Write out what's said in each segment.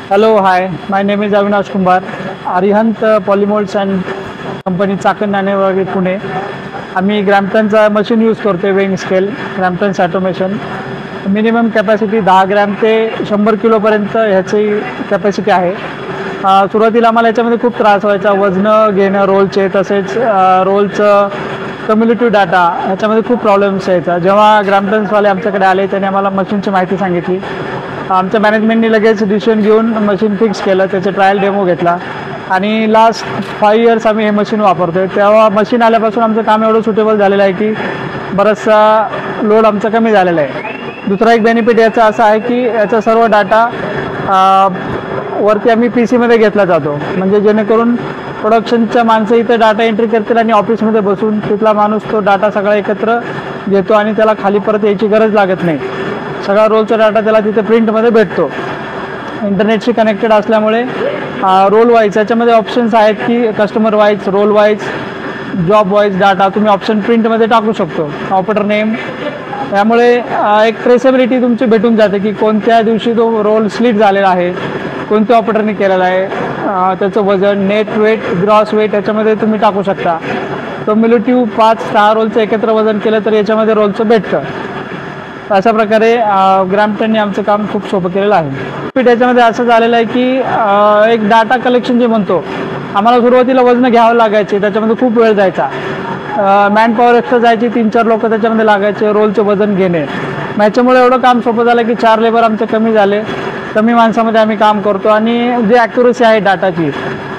Hello, hi. My name is Avinash Kumbar. Arihant Polymolds and company Chakan Nanewadi Pune. आम्ही ग्रॅम्प्टनचा machine use करतो आहे, weighing scale Gramptons automation. Minimum capacity 10 gram ते 100 किलोपर्यंत ह्याची कॅपॅसिटी आहे. सुरुवातीला आम्हाला याच्यामध्ये खूप त्रास व्हायचा, वजनं घेणं रोलचे, तसेच रोलचं कम्युनिटिव्ह डाटा ह्याच्यामध्ये खूप प्रॉब्लेम्स यायचा. जेव्हा ग्रॅम्प्टन्सवाले आमच्याकडे आले त्याने आम्हाला मशीनची माहिती सांगितली. आमच्या मॅनेजमेंटनी लगेच डिसिजन घेऊन मशीन फिक्स केलं, त्याचे ट्रायल डेमो घेतला आणि लास्ट 5 इयर्स आम्ही हे मशीन वापरतो आहे. तेव्हा मशीन आल्यापासून आमचं काम एवढं सुटेबल झालेलं आहे की बराचसा लोड आमचा कमी झालेला आहे. दुसरा एक बेनिफिट याचा असा आहे की याचा सर्व डाटा वरती आम्ही PC मध्ये घेतला जातो, म्हणजे जेणेकरून प्रोडक्शनच्या माणसं इथे डाटा एंट्री करतील आणि ऑफिसमध्ये बसून तिथला माणूस तो डाटा सगळा एकत्र घेतो आणि त्याला खाली परत यायची गरज लागत नाही. सगळा रोलचा डाटा त्याला तिथे प्रिंटमध्ये भेटतो. इंटरनेटशी कनेक्टेड असल्यामुळे रोल वाईज याच्यामध्ये ऑप्शन्स आहेत की customer wise, role wise, job wise data तुम्ही ऑप्शन प्रिंटमध्ये टाकू शकतो, ऑपरेटर नेम. त्यामुळे एक ट्रेसेबिलिटी तुमची भेटून जाते की कोणत्या दिवशी तो रोल स्लिट झालेला आहे, कोणत्या ऑपरेटरने केलेला आहे, त्याचं वजन, नेट वेट, ग्रॉस वेट याच्यामध्ये तुम्ही टाकू शकता. कम्युलेटिव्ह 5-6 रोलचं एकत्र वजन केलं तर याच्यामध्ये रोलचं भेटतं. अशा प्रकारे ग्रॅम्प्टनने आमचं काम खूप सोपं केलेलं आहे. याच्यामध्ये असं झालेलं आहे की एक डाटा कलेक्शन जे म्हणतो, आम्हाला सुरुवातीला वजन घ्यावं लागायचे, त्याच्यामध्ये खूप वेळ जायचा, मॅनपॉवर एक्स्ट्रा जायची, 3-4 लोक त्याच्यामध्ये लागायचे रोलचं वजन घेणे. याच्यामुळे एवढं काम सोपं झालं की 4 लेबर आमचे कमी झाले, कमी माणसामध्ये आम्ही काम करतो आणि जे ॲक्युरसी आहे डाटाची,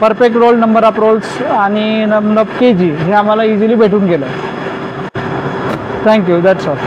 perfect roll, number of rolls आणि नंबर ऑफ KG हे आम्हाला इझिली भेटून गेलं. Thank you, that's all.